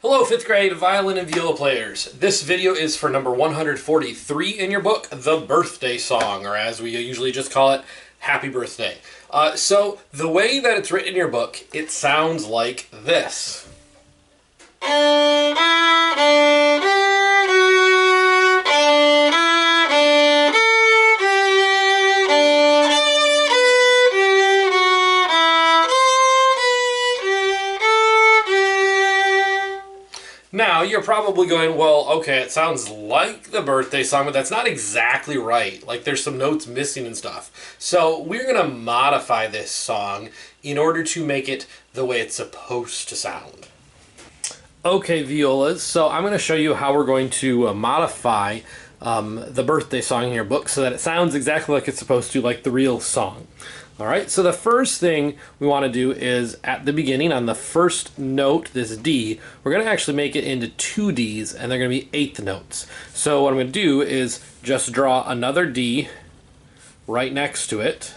Hello 5th grade violin and viola players. This video is for number 143 in your book, The Birthday Song, or as we usually just call it, Happy Birthday. So the way that it's written in your book, it sounds like this. Now, you're probably going, well, okay, it sounds like the birthday song, but that's not exactly right. Like, there's some notes missing and stuff. So, we're going to modify this song in order to make it the way it's supposed to sound. Okay, violas, so I'm going to show you how we're going to modify the birthday song in your book so that it sounds exactly like it's supposed to, like the real song. All right, so the first thing we want to do is at the beginning on the first note, this D, we're going to actually make it into two Ds and they're going to be eighth notes. So what I'm going to do is just draw another D right next to it,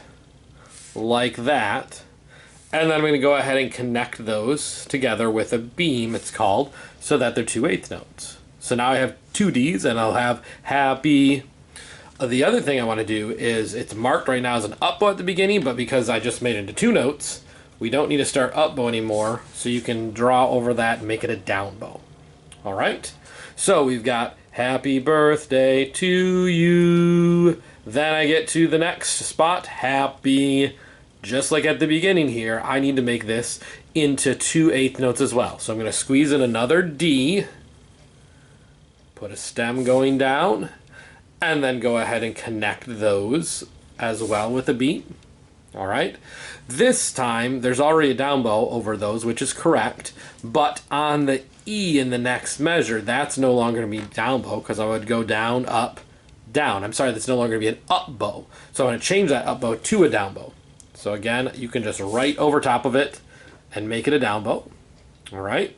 like that. And then I'm going to go ahead and connect those together with a beam, it's called, so that they're two eighth notes. So now I have two Ds and I'll have happy. The other thing I want to do is, it's marked right now as an up bow at the beginning, but because I just made it into two notes, we don't need to start up bow anymore, so you can draw over that and make it a down bow. All right? So we've got happy birthday to you. Then I get to the next spot, happy. Just like at the beginning here, I need to make this into two eighth notes as well. So I'm going to squeeze in another D, put a stem going down, and then go ahead and connect those as well with a beat. All right. This time, there's already a down bow over those, which is correct. But on the E in the next measure, that's no longer going to be down bow because I would go down, up, down. I'm sorry, that's no longer going to be an up bow. So I'm going to change that up bow to a down bow. So again, you can just write over top of it and make it a down bow. All right.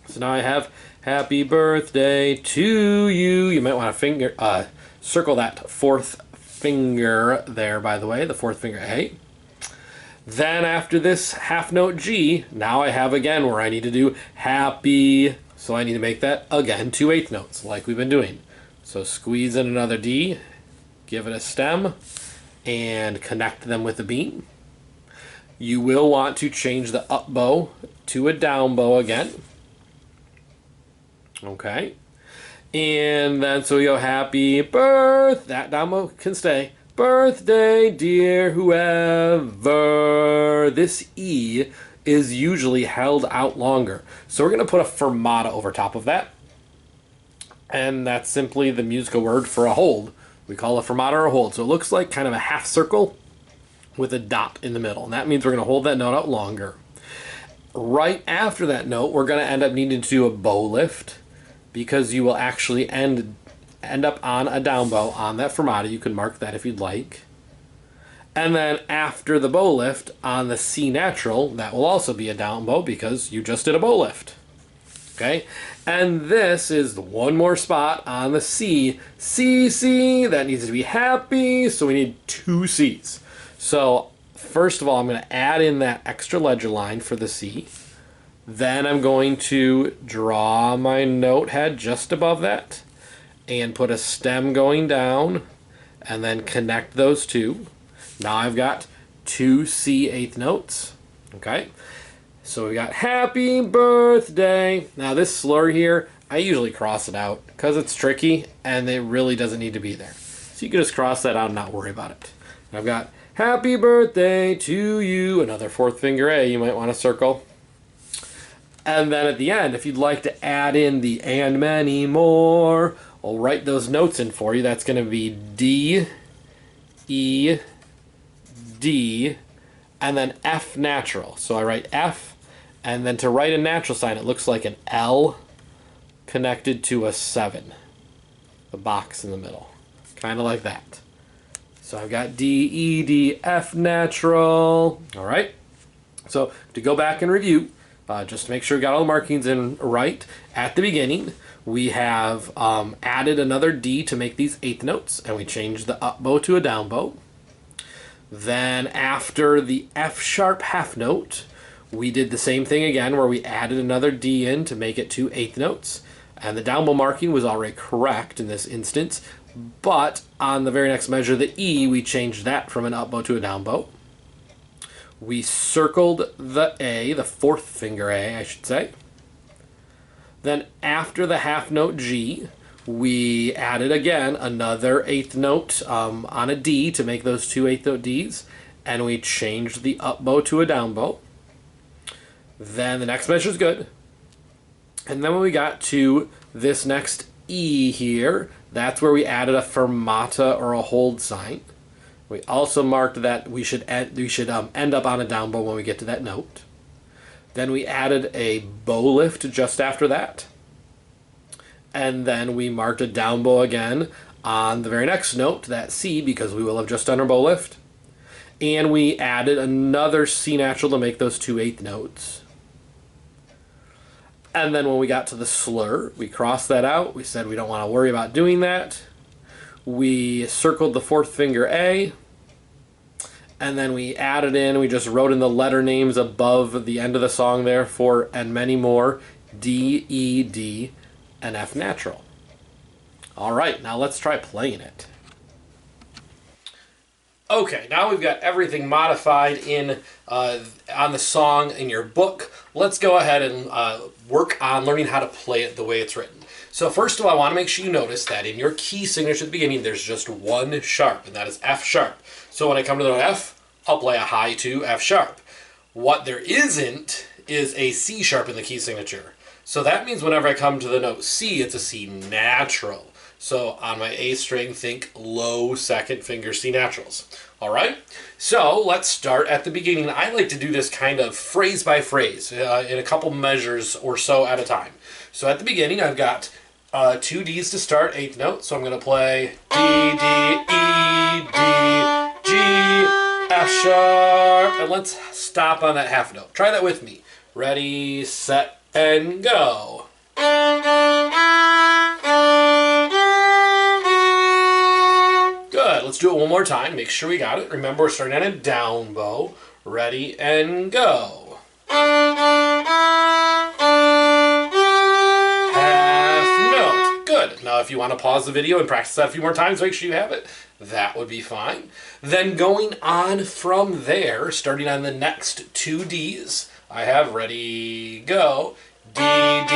So now I have happy birthday to you. You might want to circle that fourth finger there, by the way, the fourth finger A. Then after this half note G, now I have again where I need to do happy. So I need to make that again two eighth notes like we've been doing. So squeeze in another D, give it a stem, and connect them with a beam. You will want to change the up bow to a down bow again. Okay. And then so we go happy birth. That down bow can stay. Birthday, dear whoever. This E is usually held out longer. So we're going to put a fermata over top of that. And that's simply the musical word for a hold. We call a fermata or a hold. So it looks like kind of a half circle with a dot in the middle. And that means we're going to hold that note out longer. Right after that note, we're going to end up needing to do a bow lift, because you will actually end up on a down bow on that fermata. You can mark that if you'd like. And then after the bow lift on the C natural, that will also be a down bow because you just did a bow lift. Okay? And this is one more spot on the C. C, C, that needs to be happy, so we need two Cs. So first of all, I'm going to add in that extra ledger line for the C. Then I'm going to draw my note head just above that and put a stem going down and then connect those two. Now I've got two C eighth notes. Okay, so we got happy birthday. Now this slur here, I usually cross it out because it's tricky and it really doesn't need to be there. So you can just cross that out and not worry about it. And I've got happy birthday to you, another fourth finger A you might want to circle. And then at the end, if you'd like to add in the and many more, I'll write those notes in for you. That's going to be D, E, D, and then F natural. So I write F, and then to write a natural sign, it looks like an L connected to a 7. The box in the middle. Kind of like that. So I've got D, E, D, F natural. All right. So to go back and review, just to make sure we got all the markings in right. At the beginning, we have added another D to make these eighth notes, and we changed the up bow to a down bow. Then after the F sharp half note, We did the same thing again where we added another D in to make it 2 eighth notes. And the down bow marking was already correct in this instance, but on the very next measure, the E, we changed that from an up bow to a down bow. We circled the A, the fourth finger A, I should say. Then after the half note G, we added again another eighth note on a D to make those 2 eighth note Ds, and we changed the up bow to a down bow. Then the next measure is good. And then when we got to this next E here, that's where we added a fermata or a hold sign. We also marked that we should end up on a down bow when we get to that note. Then we added a bow lift just after that. And then we marked a down bow again on the very next note, that C, because we will have just done our bow lift. And we added another C natural to make those 2 eighth notes. And then when we got to the slur, we crossed that out. We said we don't want to worry about doing that. We circled the fourth finger A. And then we added in, we just wrote in the letter names above the end of the song there for and many more, D, E, D, and F natural. All right, now let's try playing it. Okay, now we've got everything modified in on the song in your book. Let's go ahead and work on learning how to play it the way it's written. So first of all, I want to make sure you notice that in your key signature at the beginning, there's just one sharp, and that is F sharp. So when I come to the note F, I'll play a high to F sharp. What there isn't is a C sharp in the key signature. So that means whenever I come to the note C, it's a C natural. So on my A string, think low second finger C naturals. All right, so let's start at the beginning. I like to do this kind of phrase by phrase in a couple measures or so at a time. So at the beginning, I've got 2 Ds to start, eighth note. So I'm going to play D, D, E, D, G, F sharp. And let's stop on that half note. Try that with me. Ready, set, and go. Good. Let's do it one more time. Make sure we got it. Remember, we're starting on a down bow. Ready, and go. Half note. Good. Now, if you want to pause the video and practice that a few more times, make sure you have it. That would be fine. Then going on from there, starting on the next 2 Ds, I have ready, go. D, D,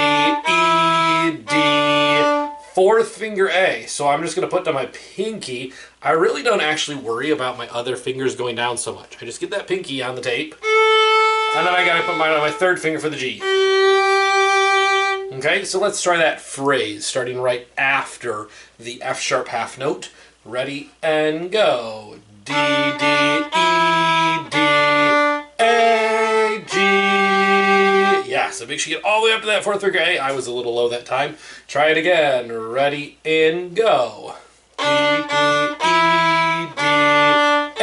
E, D, fourth finger A. So I'm just going to put down my pinky. I really don't actually worry about my other fingers going down so much. I just get that pinky on the tape, and then I got to put mine on my third finger for the G. Okay, so let's try that phrase, starting right after the F sharp half note. Ready, and go. D, D, E, D, A, G. Yeah, so make sure you get all the way up to that fourth finger A. I was a little low that time. Try it again. Ready, and go. D, D, E, D,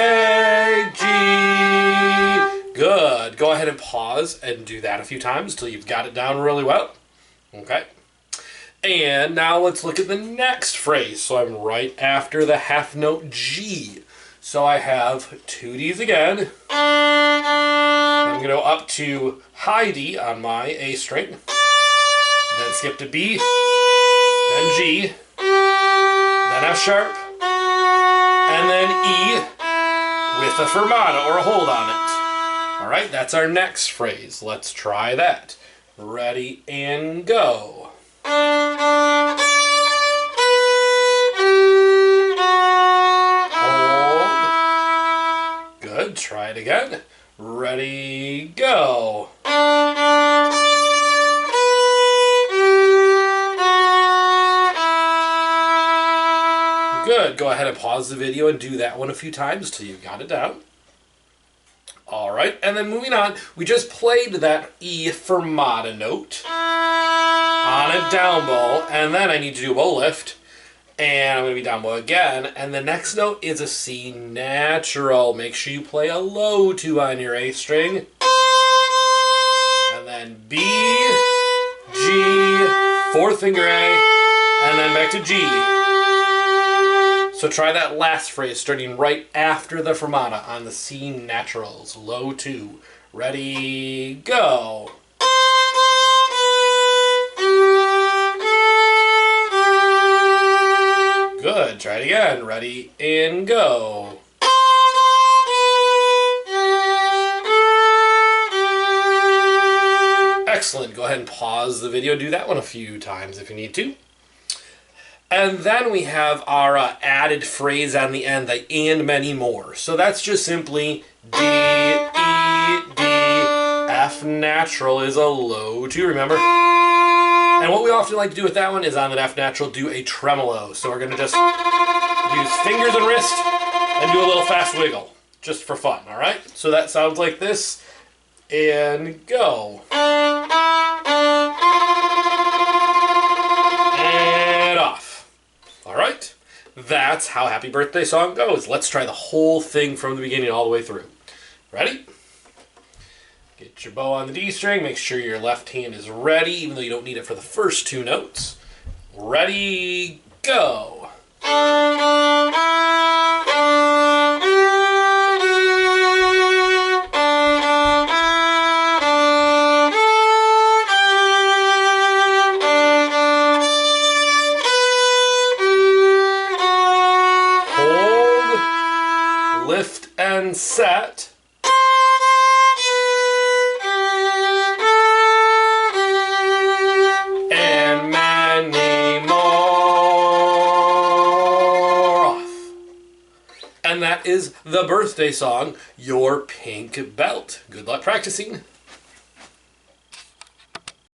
A, G. Good. Go ahead and pause and do that a few times until you've got it down really well. Okay. And now let's look at the next phrase. So I'm right after the half note G. So I have 2 Ds again. I'm going to go up to high D on my A string. Then skip to B. Then G. Then F sharp. And then E with a fermata or a hold on it. All right, that's our next phrase. Let's try that. Ready, and go. Hold. Good. Try it again. Ready, go. Good. Go ahead and pause the video and do that one a few times till you've got it down. All right, and then moving on, we just played that E fermata note on a down bow, and then I need to do a bow lift, and I'm going to be down bow again, and the next note is a C natural. Make sure you play a low 2 on your A string, and then B, G, fourth finger A, and then back to G. So try that last phrase, starting right after the fermata on the C naturals, low 2. Ready, go. Good. Try it again. Ready, and go. Excellent. Go ahead and pause the video. Do that one a few times if you need to. And then we have our added phrase on the end, the and many more. So that's just simply D, E, D, F natural is a low 2, remember? And what we often like to do with that one is on an F natural, do a tremolo. So we're going to just use fingers and wrist and do a little fast wiggle, just for fun, all right? So that sounds like this, and go. And off. All right, that's how Happy Birthday Song goes. Let's try the whole thing from the beginning all the way through. Ready? Get your bow on the D string. Make sure your left hand is ready, even though you don't need it for the first 2 notes. Ready, go. Hold, lift and set. And that is the birthday song, Your Pink Belt. Good luck practicing.